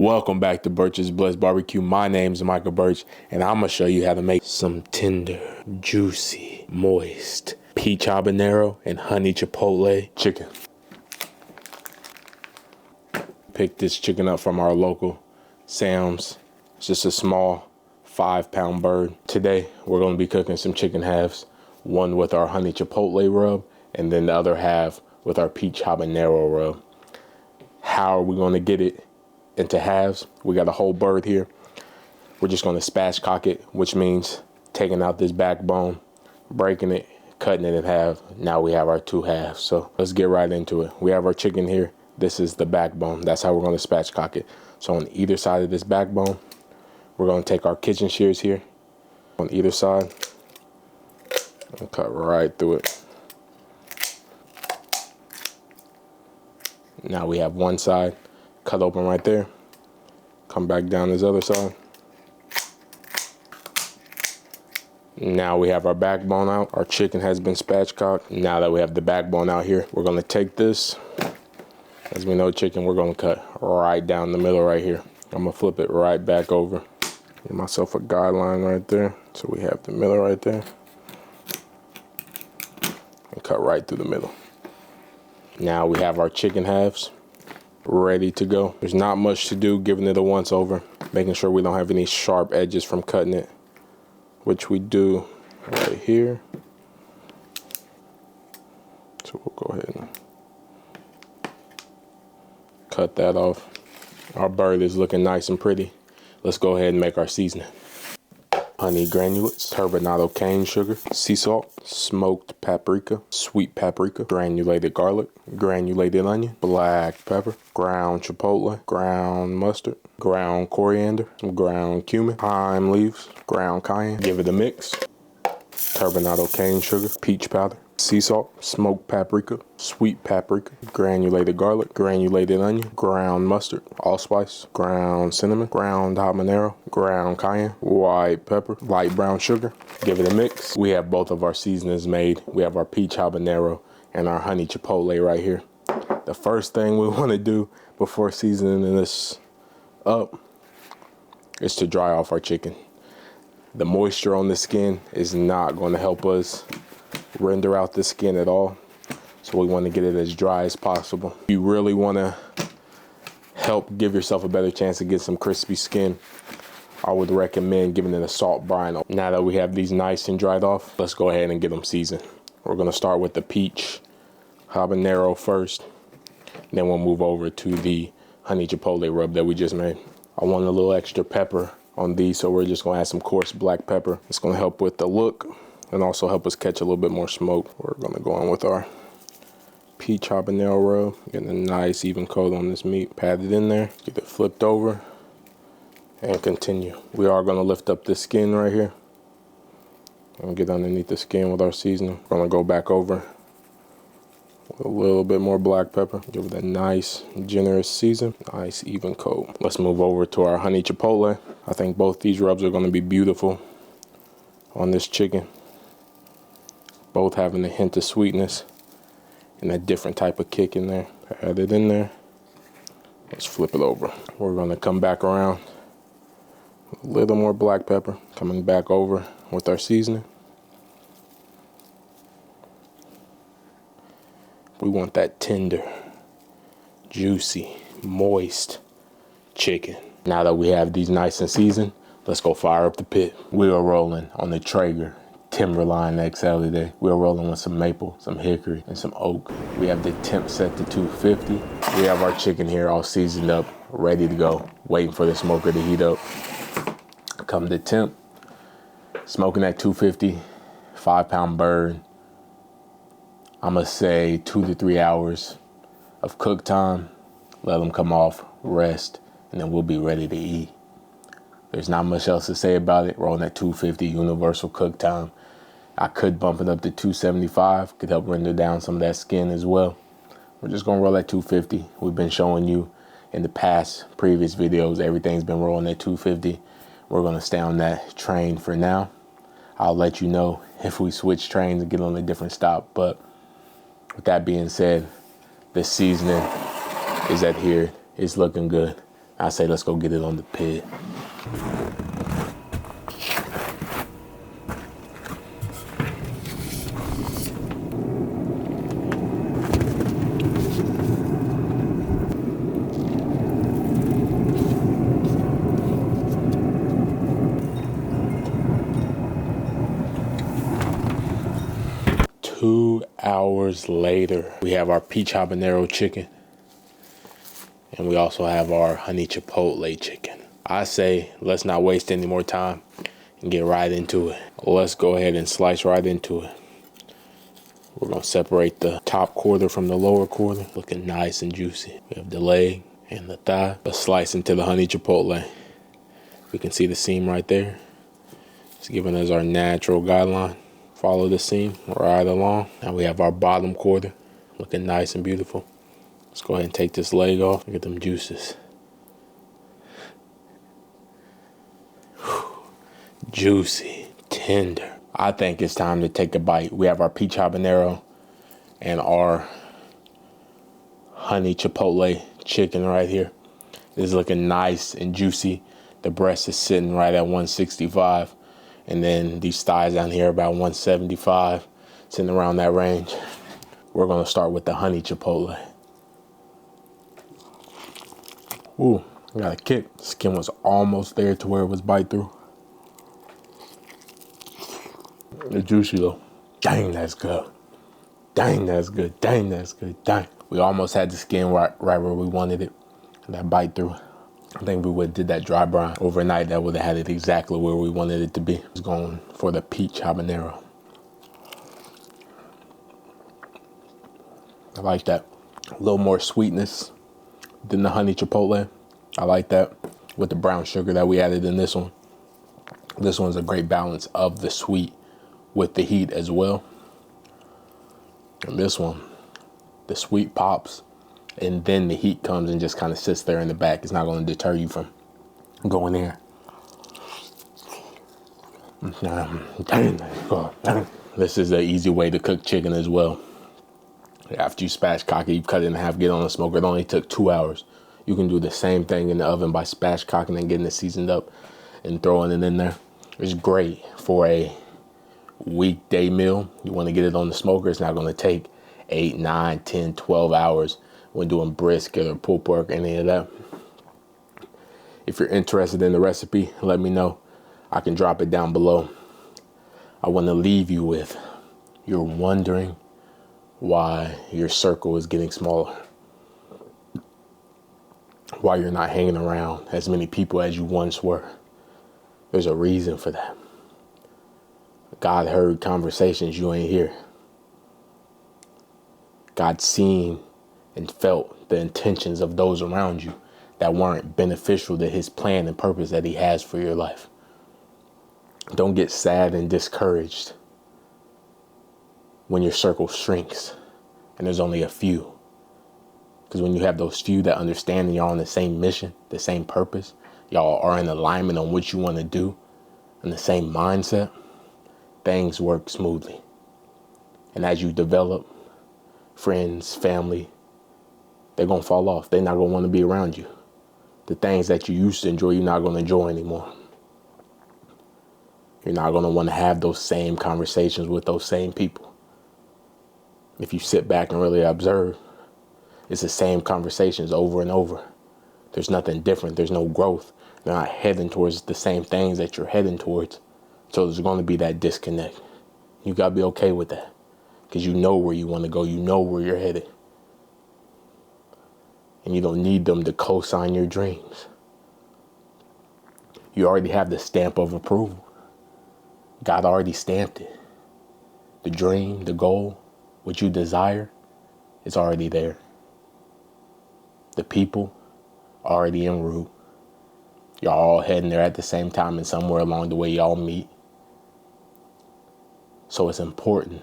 Welcome back to Birch's Blessed BBQ. My name's Michael Birch, and I'm gonna show you how to make some tender, juicy, moist peach habanero and honey chipotle chicken. Picked this chicken up from our local Sam's. It's just a small 5-pound bird. Today, we're gonna be cooking some chicken halves, one with our honey chipotle rub, and then the other half with our peach habanero rub. How are we gonna get it into halves? We got a whole bird here. We're just going to spatchcock it, which means taking out this backbone, breaking it, cutting it in half. Now we have our two halves. So let's get right into it. We have our chicken here. This is the backbone. That's how we're going to spatchcock it. So on either side of this backbone, we're going to take our kitchen shears here on either side and cut right through it. Now we have one side cut open right there. Come back down this other side. Now we have our backbone out. Our chicken has been spatchcocked. Now that we have the backbone out here, we're gonna take this. As we know, chicken, we're gonna cut right down the middle right here. I'm gonna flip it right back over. Give myself a guideline right there. So we have the middle right there. And cut right through the middle. Now we have our chicken halves ready to go. There's not much to do, giving it a once over, making sure we don't have any sharp edges from cutting it, which we do right here. So we'll go ahead and cut that off. Our bird is looking nice and pretty. Let's go ahead and make our seasoning. Honey granulates, turbinado cane sugar, sea salt, smoked paprika, sweet paprika, granulated garlic, granulated onion, black pepper, ground chipotle, ground mustard, ground coriander, ground cumin, thyme leaves, ground cayenne. Give it a mix. Turbinado cane sugar, peach powder, sea salt, smoked paprika, sweet paprika, granulated garlic, granulated onion, ground mustard, allspice, ground cinnamon, ground habanero, ground cayenne, white pepper, light brown sugar. Give it a mix. We have both of our seasonings made. We have our peach habanero and our honey chipotle right here. The first thing we want to do before seasoning this up is to dry off our chicken. The moisture on the skin is not going to help us render out the skin at all. So we want to get it as dry as possible. If you really want to help give yourself a better chance to get some crispy skin, I would recommend giving it a salt brine. Now that we have these nice and dried off, let's go ahead and get them seasoned. We're going to start with the peach habanero first. Then we'll move over to the honey chipotle rub that we just made. I want a little extra pepper on these, so we're just going to add some coarse black pepper. It's going to help with the look and also help us catch a little bit more smoke. We're going to go on with our peach habanero rub. Getting a nice even coat on this meat. Pat it in there, get it flipped over, and continue. We are going to lift up this skin right here and get underneath the skin with our seasoning. We're going to go back over with a little bit more black pepper. Give it a nice, generous season. Nice, even coat. Let's move over to our honey chipotle. I think both these rubs are going to be beautiful on this chicken. Both having a hint of sweetness and a different type of kick in there. Add it in there. Let's flip it over. We're going to come back around with a little more black pepper. Coming back over with our seasoning. We want that tender, juicy, moist chicken. Now that we have these nice and seasoned, let's go fire up the pit. We are rolling on the Traeger Timberline XL today. We're rolling with some maple, some hickory, and some oak. We have the temp set to 250. We have our chicken here all seasoned up, ready to go, waiting for the smoker to heat up. Come to temp, smoking at 250, 5-pound bird. I'm gonna say 2 to 3 hours of cook time. Let them come off, rest, and then we'll be ready to eat. There's not much else to say about it. Rolling at 250 universal cook time. I could bump it up to 275, could help render down some of that skin as well. We're just gonna roll at 250. We've been showing you in the past previous videos, everything's been rolling at 250. We're gonna stay on that train for now. I'll let you know if we switch trains and get on a different stop, but with that being said, the seasoning is adhered. It's looking good. I say let's go get it on the pit. Two hours later, we have our peach habanero chicken. And we also have our honey chipotle chicken. I say let's not waste any more time and get right into it. Let's go ahead and slice right into it. We're gonna separate the top quarter from the lower quarter, looking nice and juicy. We have the leg and the thigh. Let's slice into the honey chipotle. We can see the seam right there. It's giving us our natural guideline. Follow the seam right along. Now we have our bottom quarter, looking nice and beautiful. Let's go ahead and take this leg off. Look at them juices. Whew. Juicy, tender. I think it's time to take a bite. We have our peach habanero and our honey chipotle chicken right here. This is looking nice and juicy. The breast is sitting right at 165. And then these thighs down here about 175, sitting around that range. We're gonna start with the honey chipotle. Ooh, I got a kick. Skin was almost there to where it was bite through. It's juicy though. Dang, that's good. Dang, that's good. Dang, that's good. Dang. We almost had the skin right where we wanted it. That bite through. I think we would have did that dry brine overnight. That would have had it exactly where we wanted it to be. It's going for the peach habanero. I like that. A little more sweetness than the honey chipotle. I like that with the brown sugar that we added in this one. This one's a great balance of the sweet with the heat as well. And this one, the sweet pops. And then the heat comes and just kind of sits there in the back. It's not going to deter you from going there. This is an easy way to cook chicken as well. After you spatchcock it, you cut it in half, get on the smoker. It only took 2 hours. You can do the same thing in the oven by spatchcocking and getting it seasoned up and throwing it in there. It's great for a weekday meal. You want to get it on the smoker. It's not going to take 8, 9, 10, 12 hours when doing brisket or pulled pork, any of that. If you're interested in the recipe, let me know. I can drop it down below. I want to leave you with, you're wondering why your circle is getting smaller, why you're not hanging around as many people as you once were. There's a reason for that. God heard conversations you ain't hear. God seen and felt the intentions of those around you that weren't beneficial to his plan and purpose that he has for your life. Don't get sad and discouraged when your circle shrinks and there's only a few. Because when you have those few that understand and y'all on the same mission, the same purpose, y'all are in alignment on what you want to do and the same mindset, things work smoothly. And as you develop friends, family, they're going to fall off. They're not going to want to be around you. The things that you used to enjoy, you're not going to enjoy anymore. You're not going to want to have those same conversations with those same people. If you sit back and really observe, it's the same conversations over and over. There's nothing different. There's no growth. They're not heading towards the same things that you're heading towards. So there's going to be that disconnect. You got to be okay with that because you know where you want to go. You know where you're headed. And you don't need them to co-sign your dreams. You already have the stamp of approval. God already stamped it. The dream, the goal, what you desire, is already there. The people already en route. Y'all all heading there at the same time, and somewhere along the way y'all meet. So it's important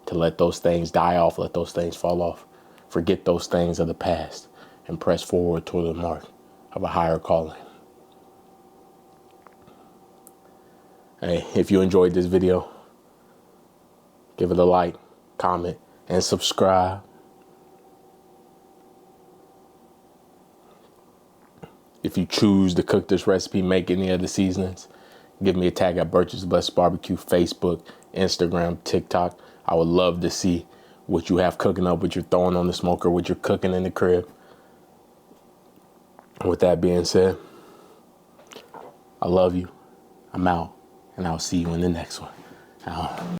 to let those things die off, let those things fall off. Forget those things of the past and press forward toward the mark of a higher calling. Hey, if you enjoyed this video, give it a like, comment, and subscribe. If you choose to cook this recipe, make any of the seasonings, give me a tag at Birch's Blessed Barbecue, Facebook, Instagram, TikTok. I would love to see what you have cooking up, what you're throwing on the smoker, what you're cooking in the crib. With that being said, I love you. I'm out, and I'll see you in the next one.